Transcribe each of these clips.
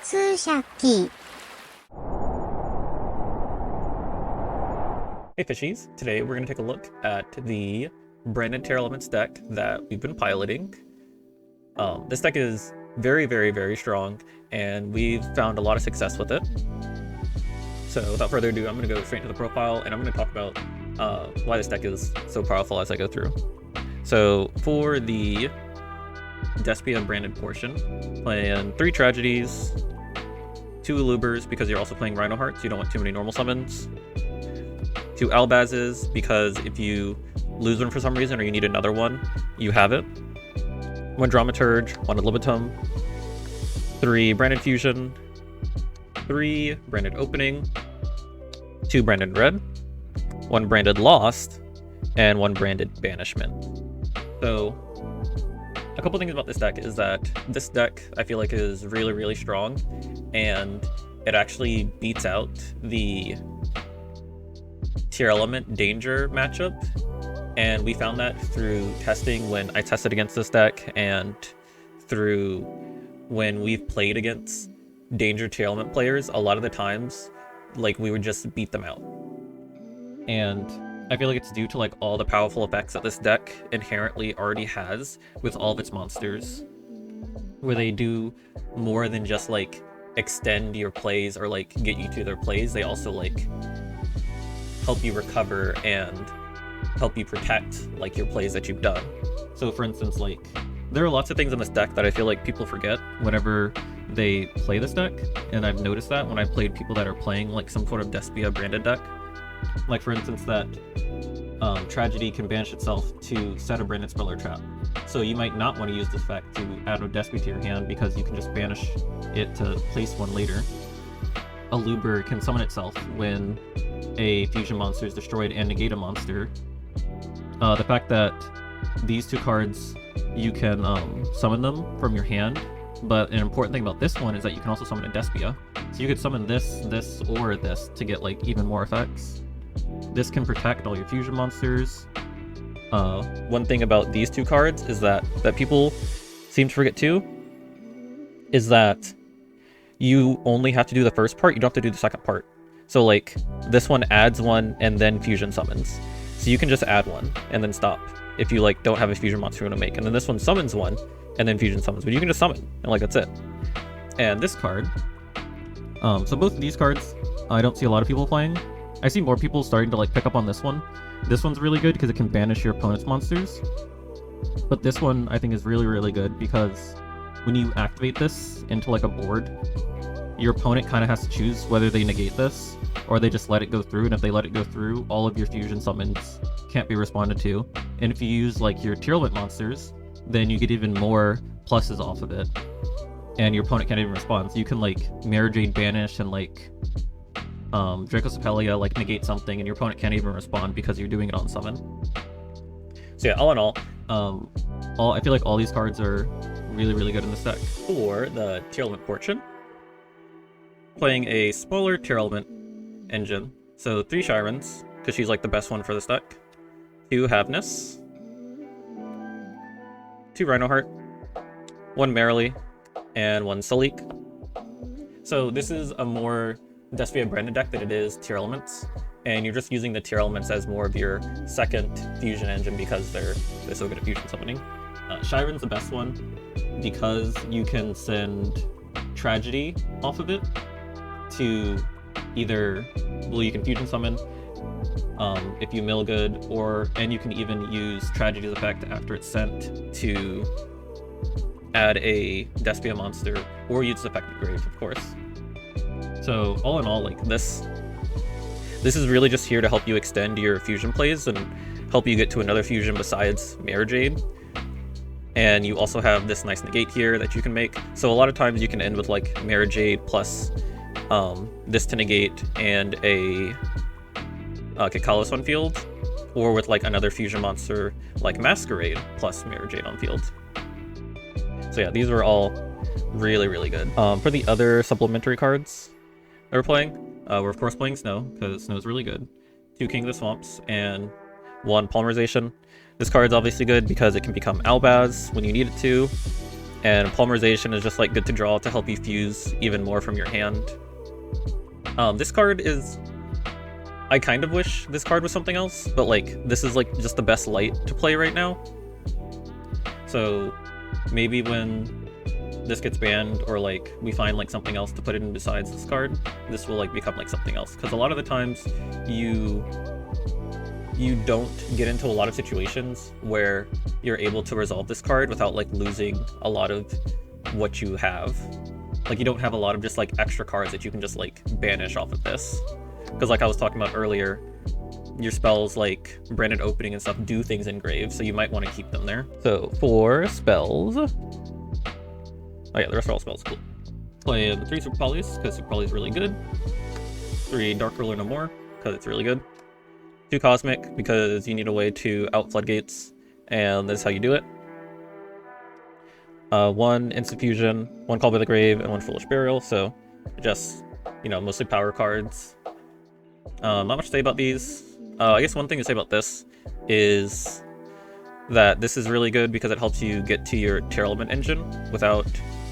通写機 Hey fishies, today we're going to take a look at the branded Tearlaments deck that we've been piloting. This deck is very strong, and we've found a lot of success with it. So without further ado, I'm going to go straight into the profile, and I'm going to talk about why this deck is so powerful as I go through. So for the Despia branded portion, playing 3 Tragedies, 2 Alubers because you're also playing Rhino Hearts, you don't want too many normal summons, 2 Albazes because if you lose one for some reason or you need another one, you have it, 1 Dramaturge, 1 Libitum, 3 Branded Fusion, 3 Branded Opening, 2 Branded Red, 1 Branded Lost, and 1 Branded Banishment. So a couple things about this deck is that this deck I feel like is really strong, and it actually beats out the Tearlament Danger matchup, and we found that through testing when I tested against this deck and through when we've played against Danger Tearlament players. A lot of the times, like, we would just beat them out, and I feel like it's due to like all the powerful effects that this deck inherently already has with all of its monsters, where they do more than just like extend your plays or like get you to their plays. They also like help you recover and help you protect like your plays that you've done. So for instance, like, there are lots of things in this deck that I feel like people forget whenever they play this deck, and I've noticed that when I played people that are playing like some sort of Despia branded deck. Like for instance, that Tragedy can banish itself to set a branded spell or trap. So you might not want to use this effect to add a Despia to your hand because you can just banish it to place one later. A Luber can summon itself when a fusion monster is destroyed and negate a monster. The fact that these 2 cards, you can summon them from your hand, but an important thing about this one is that you can also summon a Despia. So you could summon this, or this to get like even more effects. This can protect all your fusion monsters. One thing about these 2 cards is that people seem to forget too, is that you only have to do the first part, you don't have to do the second part. So like, this one adds 1 and then fusion summons. So you can just add 1 and then stop if you like don't have a fusion monster you want to make. And then this one summons 1 and then fusion summons, but you can just summon and like that's it. And this card, so both of these cards I don't see a lot of people playing. I see more people starting to like pick up on this one. This one's really good because it can banish your opponent's monsters. But this one I think is really good because when you activate this into like a board, your opponent kind of has to choose whether they negate this or they just let it go through, and if they let it go through, all of your fusion summons can't be responded to. And if you use like your Tearlament monsters, then you get even more pluses off of it, and your opponent can't even respond. So you can like Mirror Jade banish and like Dracosepelia like negate something, and your opponent can't even respond because you're doing it on summon. So yeah, all in all, I feel like all these cards are really good in this deck. For the Tearlament portion, playing a smaller Tearlament Engin, so 3 Shirens, because she's like the best one for this deck, 2 Havness, 2 Rhinoheart, 1 Merrily, and 1 Salik. So this is a more Despia branded deck than it is Tearlaments, and you're just using the Tearlaments as more of your second fusion engine because they're so good at fusion summoning. Shiren's the best one because you can send Tragedy off of it to either, well, you can fusion summon if you mill good, and you can even use Tragedy's effect after it's sent to add a Despia monster, or use the effect at grave, of course. So all in all, like, this is really just here to help you extend your fusion plays and help you get to another fusion besides Mirror Jade. And you also have this nice negate here that you can make. So a lot of times you can end with like Mirror Jade plus this to negate and a Kikalos on field, or with like another fusion monster like Masquerade plus Mirror Jade on field. So yeah, these were all really good. For the other supplementary cards that we're playing, we're of course playing Snow, because Snow's really good. 2 King of the Swamps and 1 Polymerization. This card's obviously good because it can become Albaz when you need it to, And Polymerization is just like good to draw to help you fuse even more from your hand. This card is... I kind of wish this card was something else, but like this is like just the best light to play right now. So maybe when this gets banned, or like we find like something else to put in besides this card, this will like become like something else. Because a lot of the times you don't get into a lot of situations where you're able to resolve this card without like losing a lot of what you have. Like you don't have a lot of just like extra cards that you can just like banish off of this. Because like I was talking about earlier, your spells like Branded Opening and stuff do things in Grave, so you might want to keep them there. So for spells... Oh yeah, the rest are all spells, cool. Play the 3 Super Polys, because Super Poly is really good. 3 Dark Ruler No More, because it's really good. 2 Cosmic, because you need a way to out Floodgates, and that's how you do it. 1 Instant Fusion, 1 Call by the Grave, and 1 Foolish Burial, so just, you know, mostly power cards. Not much to say about these. I guess one thing to say about this is that this is really good because it helps you get to your Tearlament engine without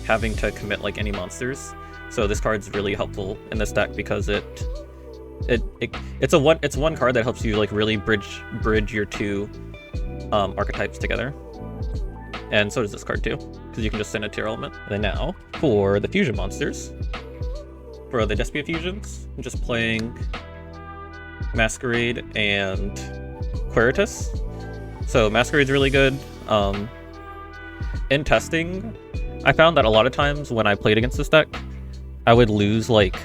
having to commit like any monsters. So this card's really helpful in this deck because it's one card that helps you like really bridge your 2 archetypes together. And so does this card too, because you can just send a Tearlament. And then now for the fusion monsters, for the Despia Fusions, I'm just playing Masquerade and Quiritus. So Masquerade's really good. In testing, I found that a lot of times when I played against this deck, I would lose like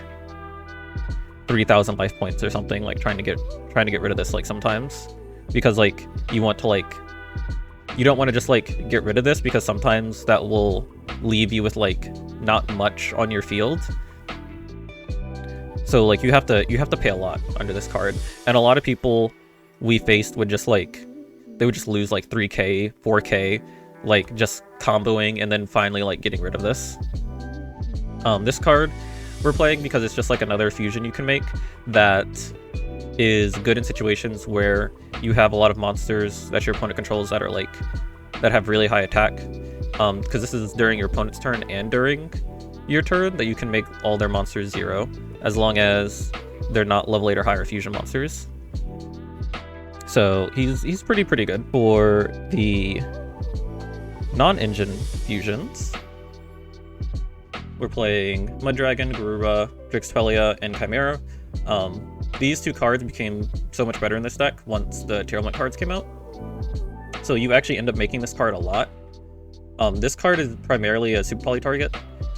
3,000 life points or something, like trying to get rid of this like sometimes, because like you want to like, you don't want to just like get rid of this because sometimes that will leave you with like not much on your field. So like you have to pay a lot under this card, and a lot of people we faced would just like, they would just lose like 3k, 4k, like just comboing and then finally like getting rid of this. This card we're playing because it's just like another fusion you can make that is good in situations where you have a lot of monsters that your opponent controls that are like, that have really high attack. Because this is during your opponent's turn and during your turn that you can make all their monsters 0, as long as they're not level 8 or higher fusion monsters. So he's pretty good. For the non-engine fusions, we're playing Muddragon, Garura, Drixpelia, and Chimera. These 2 cards became so much better in this deck once the Tearlament cards came out. So you actually end up making this card a lot. This card is primarily a Super Poly target,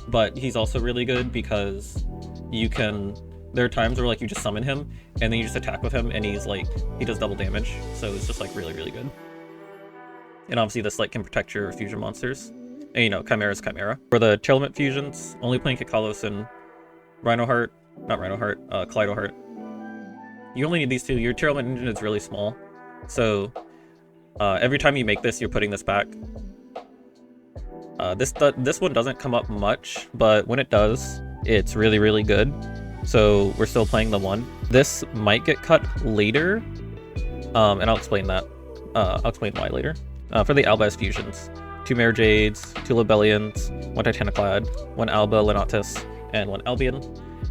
but he's also really good because you can... There are times where like you just summon him and then you just attack with him and he's like, he does double damage. So it's just like really good. And obviously this like can protect your fusion monsters. And you know, Chimera's Chimera. For the Tearlament fusions, only playing Kikalos and Kaleidoheart. You only need these 2. Your Tearlament engine is really small. So every time you make this, you're putting this back. This one doesn't come up much, but when it does, it's really good. So we're still playing the 1. This might get cut later, and I'll explain that. I'll explain why later. For the Albaz Fusions, 2 Mare Jades, 2 Libellions, 1 Titaniclad, 1 Alba Lenatus, and 1 Albion.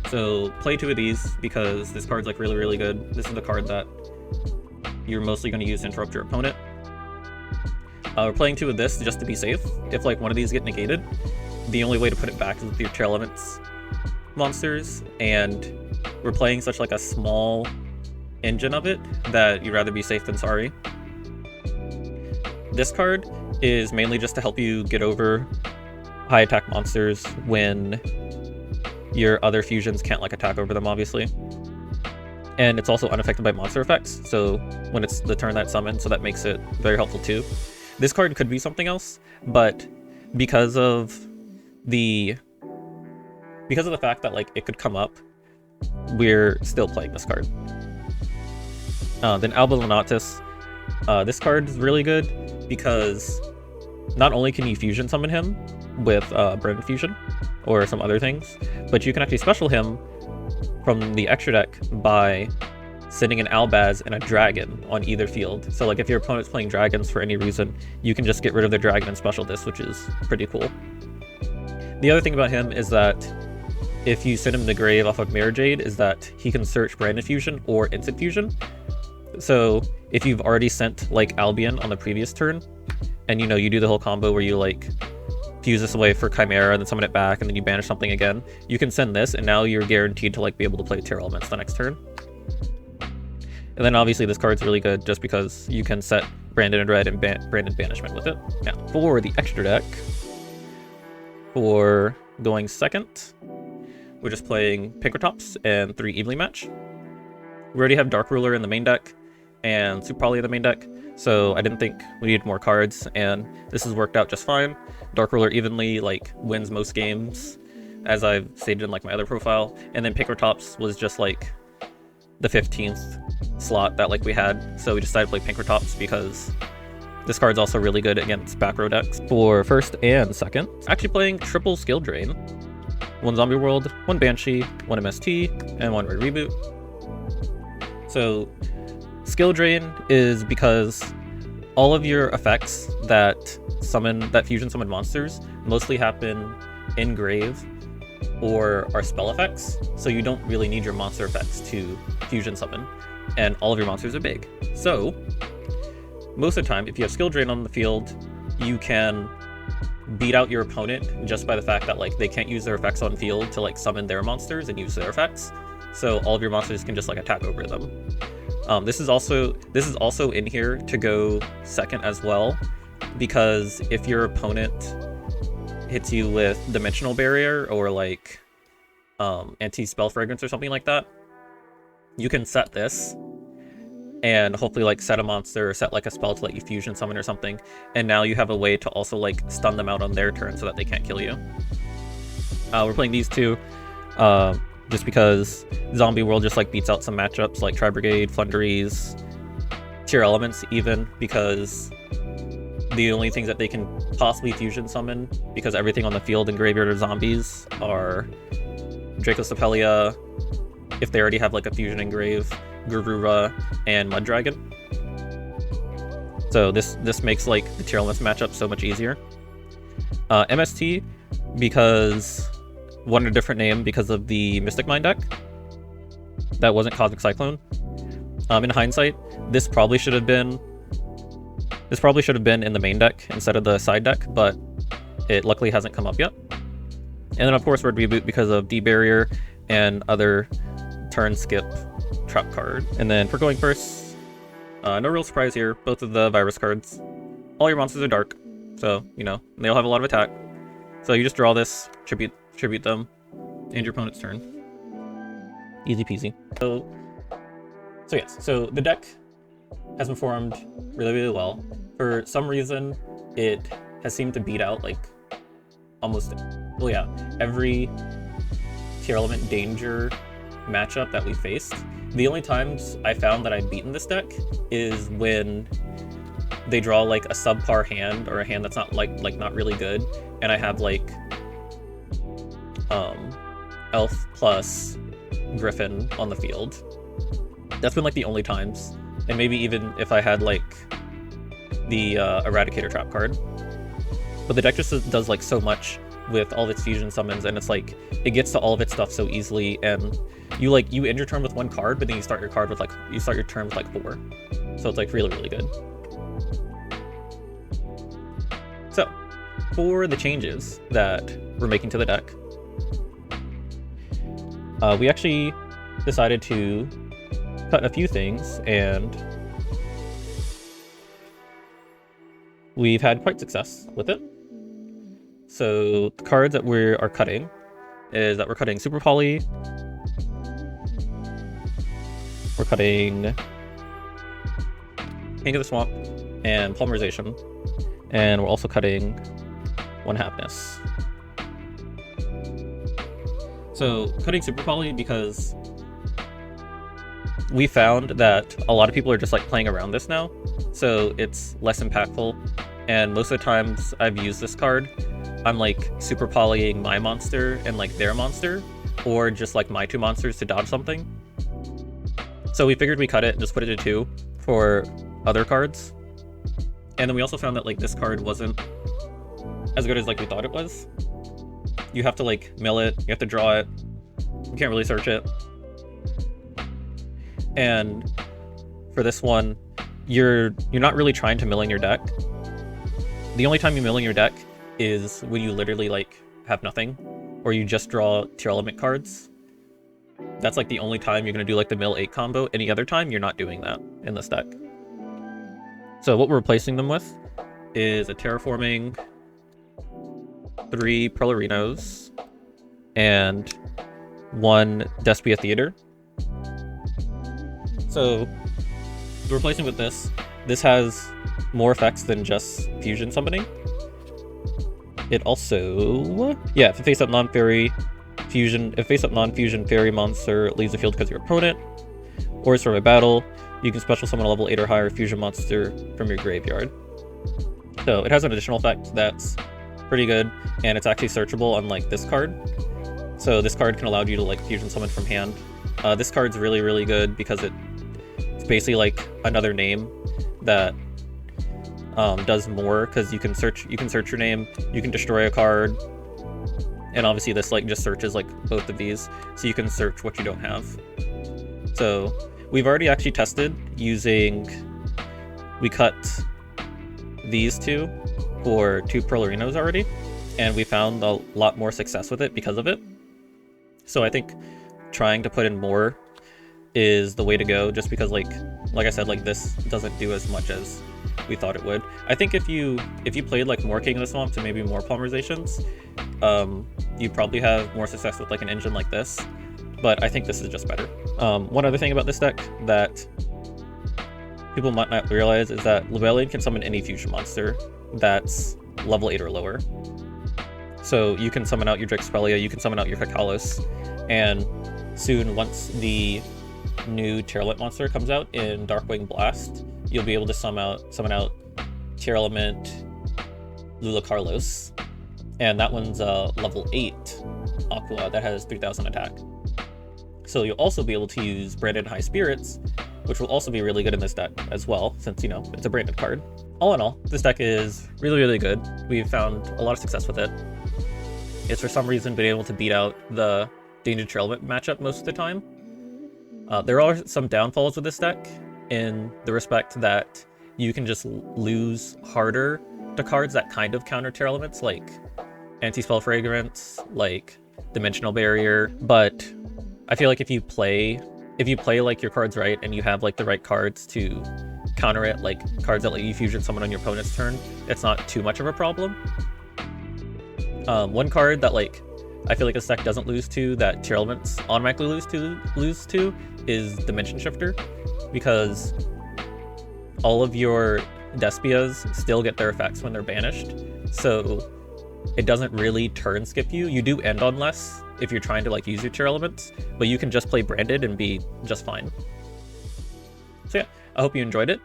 So play 2 of these because this card's like really good. This is the card that you're mostly going to use to interrupt your opponent. We're playing 2 of this just to be safe. If like one of these get negated, the only way to put it back is with your Tearlaments monsters, and we're playing such like a small engine of it that you'd rather be safe than sorry. This card is mainly just to help you get over high attack monsters when your other fusions can't like attack over them, obviously. And it's also unaffected by monster effects, so when it's the turn that summon, so that makes it very helpful too. This card could be something else, but because of the fact that like it could come up, we're still playing this card. Then Alba Lenatus. This card is really good because not only can you fusion summon him with Branded Fusion or some other things, but you can actually special him from the extra deck by sending an Albaz and a dragon on either field. So like if your opponent's playing dragons for any reason, you can just get rid of their dragon and special this, which is pretty cool. The other thing about him is that if you send him the grave off of Mirror Jade, is that he can search Branded Fusion or Instant Fusion. So if you've already sent like Albion on the previous turn, and you do the whole combo where you like fuse this away for Chimera and then summon it back and then you banish something again, you can send this and now you're guaranteed to like be able to play Tearlaments the next turn. And then obviously this card's really good just because you can set Branded and Red and Branded Banishment with it. Now for the extra deck, for going second, we're just playing Pinkertops and 3 Evenly Match. We already have Dark Ruler in the main deck and Super Poly in the main deck, so I didn't think we needed more cards, and this has worked out just fine. Dark Ruler evenly like wins most games, as I've stated in like my other profile, and then Pinkertops was just like the 15th slot that like we had, so we decided to play Pinkertops because this card's also really good against back row decks. For first and second, actually playing triple skill drain. 1 Zombie World, 1 Banshee, 1 MST, and 1 Red Reboot. So skill drain is because all of your effects that fusion summon monsters mostly happen in grave or are spell effects, so you don't really need your monster effects to fusion summon, and all of your monsters are big. So most of the time, if you have skill drain on the field, you can beat out your opponent just by the fact that like they can't use their effects on field to like summon their monsters and use their effects, so all of your monsters can just like attack over them. This is also in here to go second as well, because if your opponent hits you with Dimensional Barrier or like Anti-Spell Fragrance or something like that, you can set this and hopefully like set a monster or set like a spell to let you fusion summon or something, and now you have a way to also like stun them out on their turn so that they can't kill you. We're playing these two just because Zombie World just like beats out some matchups like Tri Brigade, Flunderies, Tearlaments even, because the only things that they can possibly fusion summon, because everything on the field and graveyard are zombies, are Dracostapelia, if they already have like a fusion engrave, Garura, and Mud Dragon. So this makes like the Tearlaments matchup so much easier. MST, because wanted a different name because of the Mystic Mine deck that wasn't Cosmic Cyclone. In hindsight, this probably should have been in the main deck instead of the side deck, but it luckily hasn't come up yet. And then of course Red Reboot because of D-Barrier and other turn skip trap card. And then for going first, no real surprise here, both of the virus cards. All your monsters are dark, so they all have a lot of attack. So you just draw this, tribute them, and your opponent's turn. Easy peasy. So yes, so the deck has performed really, really well. For some reason, it has seemed to beat out like every Tearlament Danger matchup that we faced. The only times I found that I've beaten this deck is when they draw like a subpar hand or a hand that's not not really good, and I have like Elf plus Griffin on the field. That's been like the only times, and maybe even if I had like the Eradicator trap card. But the deck just does like so much with all of its fusion summons, and it's like it gets to all of its stuff so easily, and you end your turn with 1 card, but then you start your turn with like 4. So it's like really, really good. So for the changes that we're making to the deck, we actually decided to cut a few things, and we've had quite success with it. So the cards that we are cutting is that we're cutting Super Poly, we're cutting King of the Swamp and Polymerization, and we're also cutting 1 Happiness. So cutting Super Poly because we found that a lot of people are just like playing around this now, so it's less impactful, and most of the times I've used this card, I'm like super polying my monster and like their monster, or just like my 2 monsters to dodge something. So we figured we cut it and just put it to 2 for other cards. And then we also found that like this card wasn't as good as like we thought it was. You have to like mill it, you have to draw it, you can't really search it. And for this one, you're not really trying to mill in your deck. The only time you mill in your deck is when you literally like have nothing, or you just draw Tearlament cards. That's like the only time you're gonna do like the mill 8 combo. Any other time, you're not doing that in this deck. So what we're replacing them with is a Terraforming, 3 Prolerinos, and 1 Despia Theater. So the replacement with this has more effects than just fusion summoning. It also, yeah, if you face up non-fairy fusion, if face up non-fusion fairy monster leaves the field because of your opponent, or it's from a battle, you can special summon a level 8 or higher fusion monster from your graveyard. So it has an additional effect that's pretty good, and it's actually searchable unlike this card. So this card can allow you to like fusion summon from hand. This card's really, really good because it's basically like another name that does more, because you can search your name, you can destroy a card, and obviously this like just searches like both of these, so you can search what you don't have. So we've already actually tested using, we cut these 2 for 2 Prolerinos already, and we found a lot more success with it because of it. So I think trying to put in more is the way to go, just because like I said, like this doesn't do as much as we thought it would. I think if you played like more King of the Swamps and maybe more polymerizations, you probably have more success with like an engine like this, but I think this is just better. One other thing about this deck that people might not realize is that Llewellyn can summon any fusion monster that's level 8 or lower. So you can summon out your Drexpelia, you can summon out your Kakalos, and soon, once the new Tearlament monster comes out in Darkwing Blast, you'll be able to summon out Tearlament Lula Carlos, and that one's level 8 Aqua that has 3000 attack. So you'll also be able to use Branded High Spirits, which will also be really good in this deck as well, since, you know, it's a branded card. All in all, this deck is really, really good. We've found a lot of success with it. It's for some reason been able to beat out the Danger Tearlament matchup most of the time. There are some downfalls with this deck, in the respect that you can just lose harder to cards that kind of counter Tearlaments, like Anti-Spell Fragrance, like Dimensional Barrier, but I feel like if you play like your cards right, and you have like the right cards to counter it, like cards that let you fusion summon on your opponent's turn, it's not too much of a problem. One card that like I feel like this deck doesn't lose to, that Tearlaments automatically lose to is Dimension Shifter, because all of your Despias still get their effects when they're banished, so it doesn't really turn skip you. You do end on less if you're trying to like use your Tearlaments, but you can just play branded and be just fine. So yeah, I hope you enjoyed it,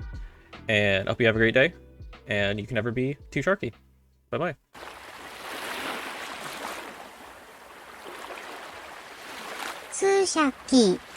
and I hope you have a great day, and you can never be too sharky. Bye bye. ツーシャッキー